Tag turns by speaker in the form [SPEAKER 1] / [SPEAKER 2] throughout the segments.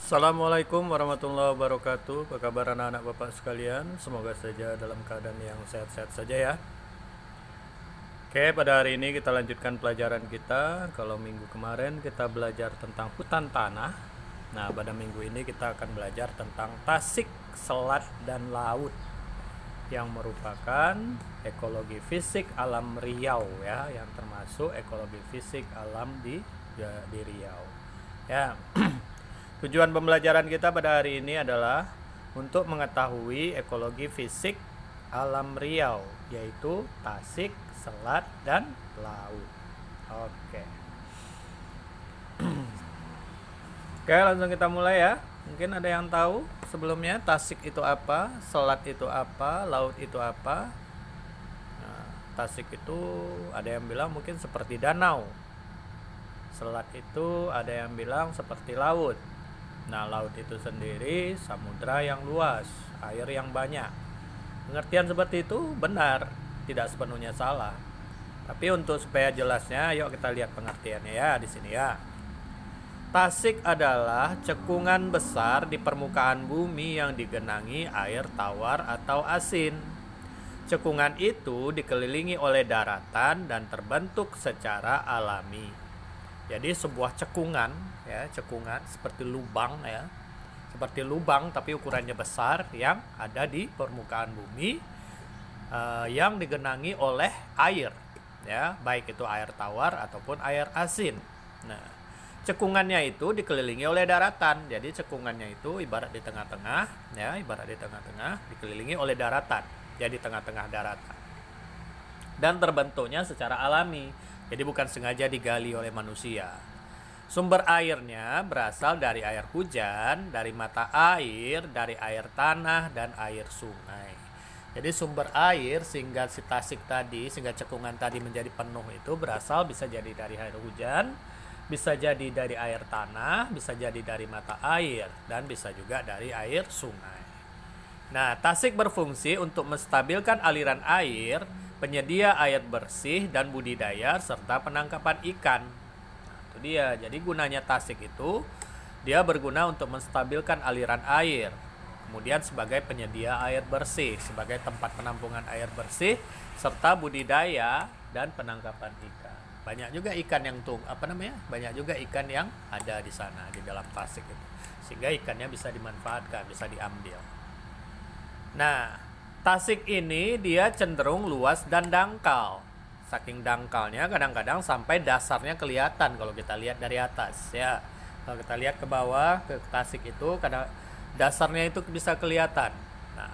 [SPEAKER 1] Assalamualaikum warahmatullahi wabarakatuh. Apa kabar anak-anak bapak sekalian? Semoga saja dalam keadaan yang sehat-sehat saja ya. Oke, pada hari ini kita lanjutkan pelajaran kita. Kalau minggu kemarin kita belajar tentang hutan tanah. Nah, pada minggu ini kita akan belajar tentang tasik, selat, dan laut, yang merupakan ekologi fisik alam Riau ya, yang termasuk ekologi fisik alam di Riau. Ya. Tujuan pembelajaran kita pada hari ini adalah untuk mengetahui ekologi fisik alam Riau, yaitu tasik, selat, dan laut. Oke. Oke, langsung kita mulai ya. Mungkin ada yang tahu sebelumnya tasik itu apa, selat itu apa, laut itu apa. Nah, tasik itu ada yang bilang mungkin seperti danau. Selat itu ada yang bilang seperti laut. Nah, laut itu sendiri samudra yang luas, air yang banyak. Pengertian seperti itu benar, tidak sepenuhnya salah. Tapi untuk supaya jelasnya, yuk kita lihat pengertiannya ya di sini ya. Tasik adalah cekungan besar di permukaan bumi yang digenangi air tawar atau asin. Cekungan itu dikelilingi oleh daratan dan terbentuk secara alami. Jadi sebuah cekungan ya, cekungan seperti lubang ya. Seperti lubang tapi ukurannya besar yang ada di permukaan bumi yang digenangi oleh air ya, baik itu air tawar ataupun air asin. Nah, cekungannya itu dikelilingi oleh daratan. Jadi cekungannya itu ibarat di tengah-tengah ya, ibarat di tengah-tengah dikelilingi oleh daratan. Jadi tengah-tengah daratan. Dan terbentuknya secara alami. Jadi bukan sengaja digali oleh manusia. Sumber airnya berasal dari air hujan, dari mata air, dari air tanah, dan air sungai. Jadi sumber air sehingga si tasik tadi, sehingga cekungan tadi menjadi penuh itu berasal bisa jadi dari air hujan, bisa jadi dari air tanah, bisa jadi dari mata air, dan bisa juga dari air sungai. Nah, tasik berfungsi untuk menstabilkan aliran air, penyedia air bersih dan budidaya serta penangkapan ikan. Nah, itu dia. Jadi gunanya tasik itu dia berguna untuk menstabilkan aliran air. Kemudian sebagai penyedia air bersih, sebagai tempat penampungan air bersih serta budidaya dan penangkapan ikan. Banyak juga ikan yang banyak juga ikan yang ada di sana di dalam tasik itu. Sehingga ikannya bisa dimanfaatkan, bisa diambil. Nah, tasik ini dia cenderung luas dan dangkal. Saking dangkalnya kadang-kadang sampai dasarnya kelihatan kalau kita lihat dari atas ya. Kalau kita lihat ke bawah ke tasik itu kadang dasarnya itu bisa kelihatan. Nah,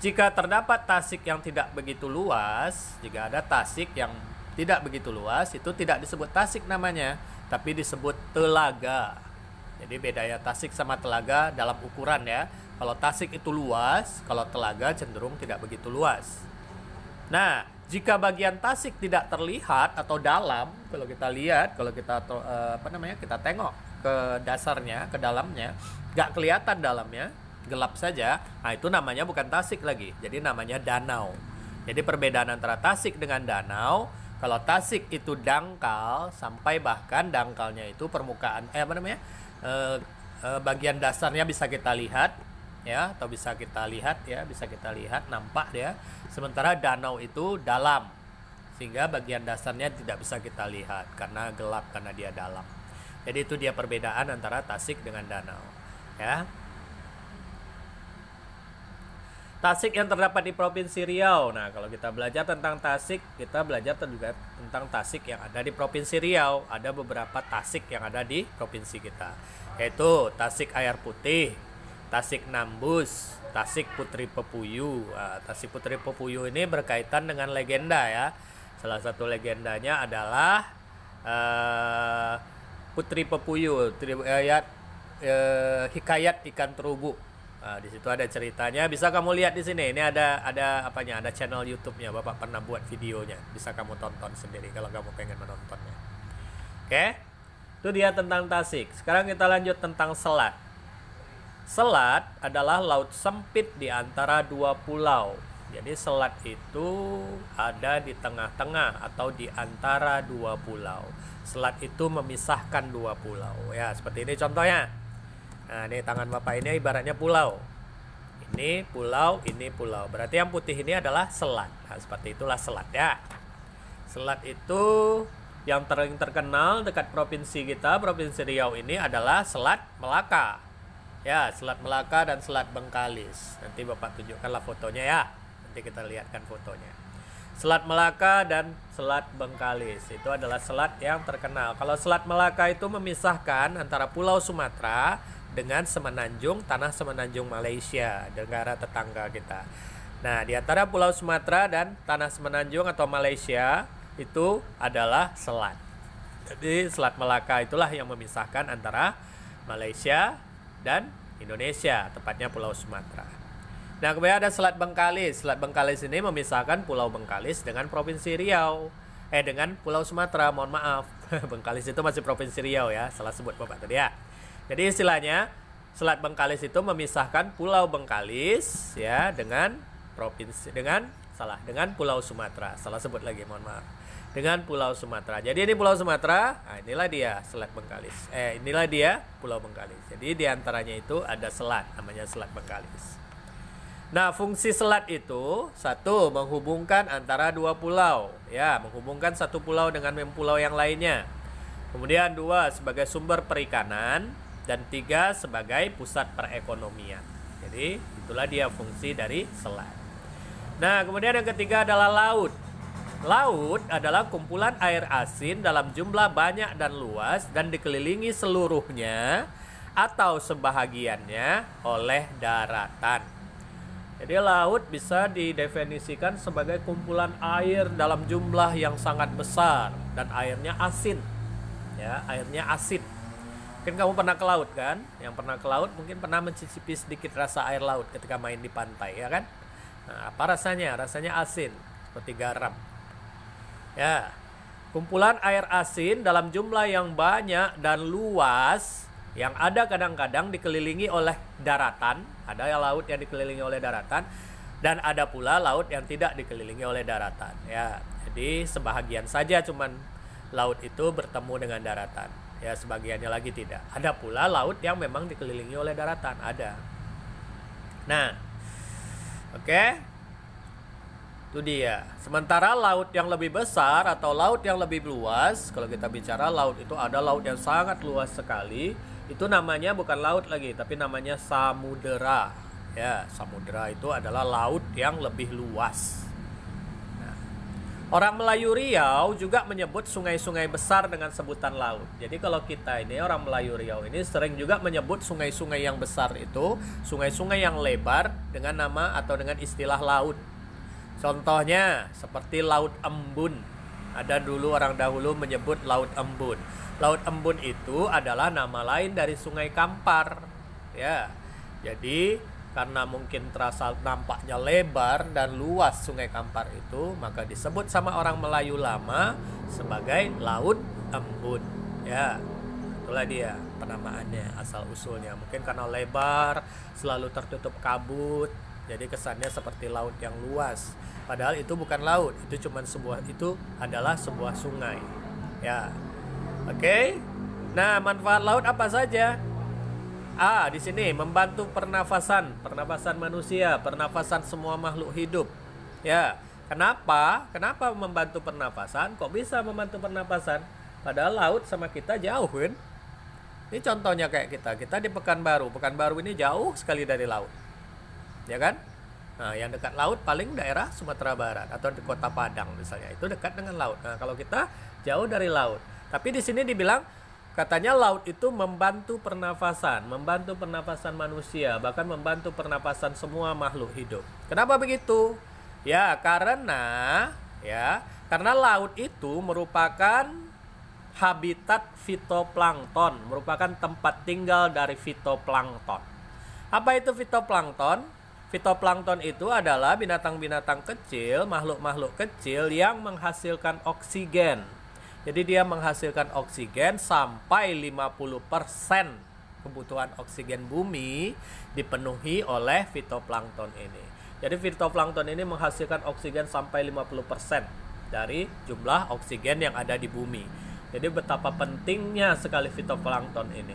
[SPEAKER 1] jika terdapat tasik yang tidak begitu luas, jika ada tasik yang tidak begitu luas, itu tidak disebut tasik namanya, tapi disebut telaga. Jadi bedanya tasik sama telaga dalam ukuran ya. Kalau tasik itu luas, kalau telaga cenderung tidak begitu luas. Nah, jika bagian tasik tidak terlihat atau dalam, kalau kita lihat, kalau kita kita tengok ke dasarnya, ke dalamnya, nggak kelihatan dalamnya, gelap saja. Nah, itu namanya bukan tasik lagi. Jadi namanya danau. Jadi perbedaan antara tasik dengan danau, kalau tasik itu dangkal sampai bahkan dangkalnya itu permukaan bagian dasarnya bisa kita lihat ya, atau bisa kita lihat nampak ya. Sementara danau itu dalam sehingga bagian dasarnya tidak bisa kita lihat karena gelap, karena dia dalam. Jadi itu dia perbedaan antara tasik dengan danau ya. Tasik yang terdapat di Provinsi Riau. Nah, kalau kita belajar tentang tasik, kita belajar juga tentang tasik yang ada di Provinsi Riau. Ada beberapa tasik yang ada di provinsi kita, yaitu Tasik Air Putih, Tasik Nambus, Tasik Putri Pepuyu. Nah, Tasik Putri Pepuyu ini berkaitan dengan legenda ya. Salah satu legendanya adalah Putri Pepuyu, hikayat ikan terubuk. Nah, di situ ada ceritanya. Bisa kamu lihat di sini. Ini ada apanya? Ada channel YouTube-nya. Bapak pernah buat videonya. Bisa kamu tonton sendiri kalau kamu pengen menontonnya. Oke? Itu dia tentang tasik. Sekarang kita lanjut tentang selat. Selat adalah laut sempit di antara dua pulau. Jadi selat itu ada di tengah-tengah atau di antara dua pulau. Selat itu memisahkan dua pulau. Ya, seperti ini contohnya. Nah, ini tangan Bapak ini ibaratnya pulau. Ini pulau, ini pulau. Berarti yang putih ini adalah selat. Nah, seperti itulah selat ya. Selat itu yang terkenal dekat provinsi kita, Provinsi Riau ini adalah Selat Melaka. Ya, Selat Melaka dan Selat Bengkalis. Nanti Bapak tunjukkanlah fotonya ya. Nanti kita lihatkan fotonya. Selat Melaka dan Selat Bengkalis itu adalah selat yang terkenal. Kalau Selat Melaka itu memisahkan antara Pulau Sumatera dengan semenanjung, tanah semenanjung Malaysia, negara tetangga kita. Nah, di antara Pulau Sumatera dan tanah semenanjung atau Malaysia itu adalah selat. Jadi Selat Melaka itulah yang memisahkan antara Malaysia dan Indonesia, tepatnya Pulau Sumatera. Nah, kemudian ada Selat Bengkalis. Selat Bengkalis ini memisahkan Pulau Bengkalis dengan Provinsi Riau. Dengan Pulau Sumatera, mohon maaf. Bengkalis itu masih Provinsi Riau ya, salah sebut Bapak tadi ya. Jadi istilahnya Selat Bengkalis itu memisahkan Pulau Bengkalis ya dengan dengan Pulau Sumatera. Salah sebut lagi, mohon maaf. Dengan Pulau Sumatera. Jadi ini Pulau Sumatera, nah inilah dia Selat Bengkalis. Inilah dia Pulau Bengkalis. Jadi di antaranya itu ada selat, namanya Selat Bengkalis. Nah, fungsi selat itu satu, menghubungkan antara dua pulau, ya, menghubungkan satu pulau dengan pulau yang lainnya. Kemudian dua, sebagai sumber perikanan, dan tiga, sebagai pusat perekonomian. Jadi itulah dia fungsi dari selat. Nah, kemudian yang ketiga adalah laut. Laut adalah kumpulan air asin dalam jumlah banyak dan luas dan dikelilingi seluruhnya atau sebahagiannya oleh daratan. Jadi laut bisa didefinisikan sebagai kumpulan air dalam jumlah yang sangat besar dan airnya asin. Ya, airnya asin. Mungkin kamu pernah ke laut kan? Yang pernah ke laut mungkin pernah mencicipi sedikit rasa air laut ketika main di pantai, ya kan? Nah, apa rasanya? Rasanya asin, seperti garam. Ya, kumpulan air asin dalam jumlah yang banyak dan luas yang ada kadang-kadang dikelilingi oleh daratan. Ada laut yang dikelilingi oleh daratan dan ada pula laut yang tidak dikelilingi oleh daratan. Ya, jadi sebahagian saja cuman laut itu bertemu dengan daratan. Ya, sebagiannya lagi tidak. Ada pula laut yang memang dikelilingi oleh daratan, ada. Nah, oke. Itu dia. Sementara laut yang lebih besar atau laut yang lebih luas, kalau kita bicara laut itu ada laut yang sangat luas sekali. Itu namanya bukan laut lagi, tapi namanya samudera. Ya, samudera itu adalah laut yang lebih luas. Nah, orang Melayu Riau juga menyebut sungai-sungai besar dengan sebutan laut. Jadi kalau kita ini orang Melayu Riau ini sering juga menyebut sungai-sungai yang besar itu sungai-sungai yang lebar dengan nama atau dengan istilah laut. Contohnya seperti Laut Embun. Ada dulu orang dahulu menyebut Laut Embun. Laut Embun itu adalah nama lain dari Sungai Kampar. Ya. Jadi karena mungkin terasa nampaknya lebar dan luas Sungai Kampar itu, maka disebut sama orang Melayu lama sebagai Laut Embun. Ya. Itulah dia penamaannya, asal usulnya. Mungkin karena lebar, selalu tertutup kabut, jadi kesannya seperti laut yang luas. Padahal itu bukan laut, itu adalah sebuah sungai. Ya. Oke. Nah, manfaat laut apa saja? Di sini membantu pernafasan manusia, pernafasan semua makhluk hidup. Ya. Kenapa? Kenapa membantu pernafasan? Kok bisa membantu pernafasan? Padahal laut sama kita jauh, kan? Ini contohnya kayak kita di Pekanbaru. Pekanbaru ini jauh sekali dari laut. Ya kan? Nah, yang dekat laut paling daerah Sumatera Barat atau di Kota Padang misalnya, itu dekat dengan laut. Nah, kalau kita jauh dari laut. Tapi di sini dibilang katanya laut itu membantu pernafasan manusia, bahkan membantu pernafasan semua makhluk hidup. Kenapa begitu? Karena laut itu merupakan habitat fitoplankton, merupakan tempat tinggal dari fitoplankton. Apa itu fitoplankton? Fitoplankton itu adalah binatang-binatang kecil, makhluk-makhluk kecil yang menghasilkan oksigen. Jadi dia menghasilkan oksigen sampai 50% kebutuhan oksigen bumi dipenuhi oleh fitoplankton ini. Jadi fitoplankton ini menghasilkan oksigen sampai 50% dari jumlah oksigen yang ada di bumi. Jadi betapa pentingnya sekali fitoplankton ini.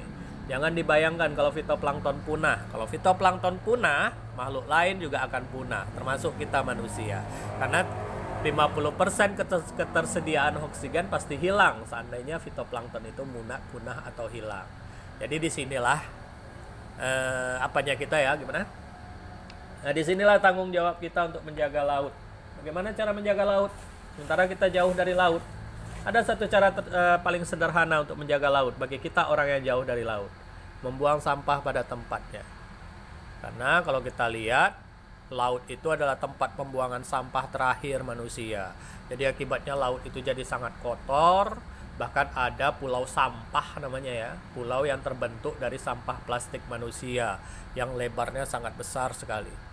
[SPEAKER 1] Jangan dibayangkan kalau fitoplankton punah. Kalau fitoplankton punah, makhluk lain juga akan punah, termasuk kita manusia. Karena 50% ketersediaan oksigen pasti hilang seandainya fitoplankton itu punah atau hilang. Jadi disinilah apanya kita ya, gimana? Nah, disinilah tanggung jawab kita untuk menjaga laut. Bagaimana cara menjaga laut? Sementara kita jauh dari laut. Ada satu cara paling sederhana untuk menjaga laut bagi kita orang yang jauh dari laut. Membuang sampah pada tempatnya. Karena kalau kita lihat, laut itu adalah tempat pembuangan sampah terakhir manusia. Jadi akibatnya laut itu jadi sangat kotor. Bahkan ada pulau sampah namanya ya. Pulau yang terbentuk dari sampah plastik manusia. Yang lebarnya sangat besar sekali.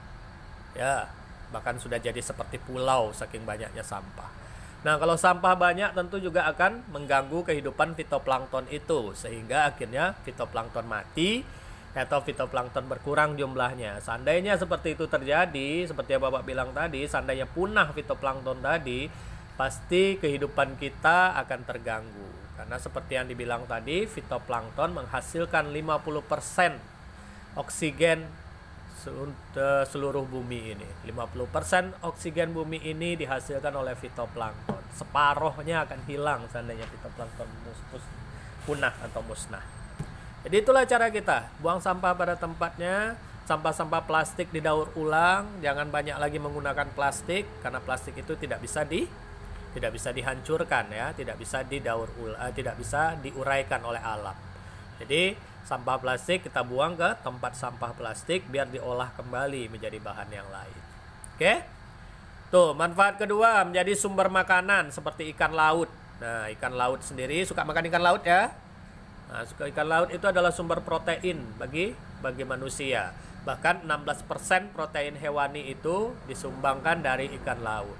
[SPEAKER 1] Ya, bahkan sudah jadi seperti pulau saking banyaknya sampah. Nah, kalau sampah banyak tentu juga akan mengganggu kehidupan fitoplankton itu. Sehingga akhirnya fitoplankton mati atau fitoplankton berkurang jumlahnya. Seandainya seperti itu terjadi, seperti yang Bapak bilang tadi, seandainya punah fitoplankton tadi, pasti kehidupan kita akan terganggu. Karena seperti yang dibilang tadi, fitoplankton menghasilkan 50% oksigen seluruh bumi ini. 50% oksigen bumi ini dihasilkan oleh fitoplankton. Separohnya akan hilang seandainya fitoplankton punah atau musnah. Jadi itulah cara kita, buang sampah pada tempatnya. Sampah-sampah plastik didaur ulang, jangan banyak lagi menggunakan plastik karena plastik itu tidak bisa dihancurkan ya, tidak bisa tidak bisa diuraikan oleh alam. Jadi sampah plastik kita buang ke tempat sampah plastik biar diolah kembali menjadi bahan yang lain. Oke? Tuh, manfaat kedua menjadi sumber makanan seperti ikan laut. Nah, ikan laut sendiri suka makan ikan laut ya. Nah, ikan laut itu adalah sumber protein bagi manusia. Bahkan 16% protein hewani itu disumbangkan dari ikan laut.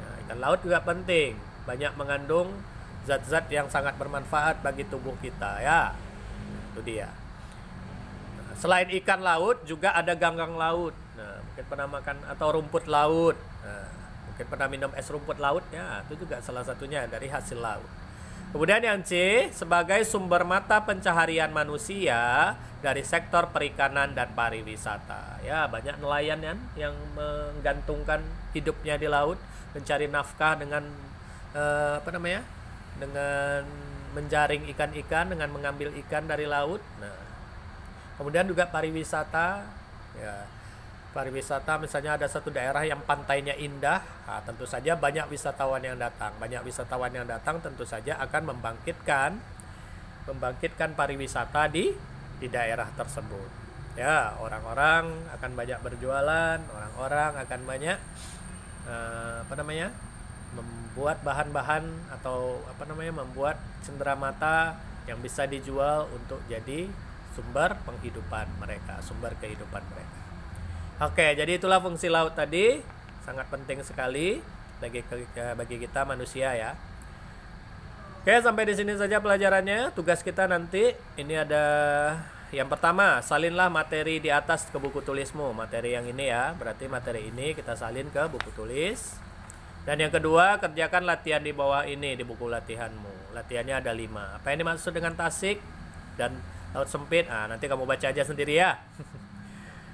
[SPEAKER 1] Nah, ikan laut juga penting, banyak mengandung zat-zat yang sangat bermanfaat bagi tubuh kita ya. Itu dia. Nah, selain ikan laut juga ada ganggang laut. Nah, mungkin pernah makan atau rumput laut. Nah, mungkin pernah minum es rumput laut ya. Itu juga salah satunya dari hasil laut. Kemudian yang C, sebagai sumber mata pencaharian manusia dari sektor perikanan dan pariwisata. Ya, banyak nelayan yang menggantungkan hidupnya di laut, mencari nafkah dengan dengan menjaring ikan-ikan, dengan mengambil ikan dari laut. Nah, kemudian juga pariwisata. Ya, pariwisata misalnya ada satu daerah yang pantainya indah, nah, tentu saja banyak wisatawan yang datang. Banyak wisatawan yang datang tentu saja akan membangkitkan pariwisata di daerah tersebut. Ya, orang-orang akan banyak berjualan, orang-orang akan banyak membuat bahan-bahan atau membuat cenderamata yang bisa dijual untuk jadi sumber penghidupan mereka, sumber kehidupan mereka. Oke, jadi itulah fungsi laut tadi, sangat penting sekali bagi kita manusia ya. Oke, sampai di sini saja pelajarannya. Tugas kita nanti ini ada yang pertama, salinlah materi di atas ke buku tulismu. Materi yang ini ya, berarti materi ini kita salin ke buku tulis. Dan yang kedua, kerjakan latihan di bawah ini di buku latihanmu. Latihannya ada 5. Apa yang dimaksud dengan tasik dan laut sempit? Nah, nanti kamu baca aja sendiri ya.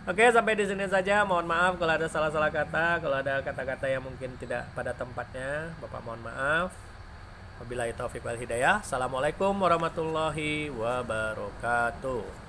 [SPEAKER 1] Oke, sampai di sini saja. Mohon maaf kalau ada salah-salah kata, kalau ada kata-kata yang mungkin tidak pada tempatnya. Bapak mohon maaf. Wabillahi taufiq wal hidayah. Assalamualaikum warahmatullahi wabarakatuh.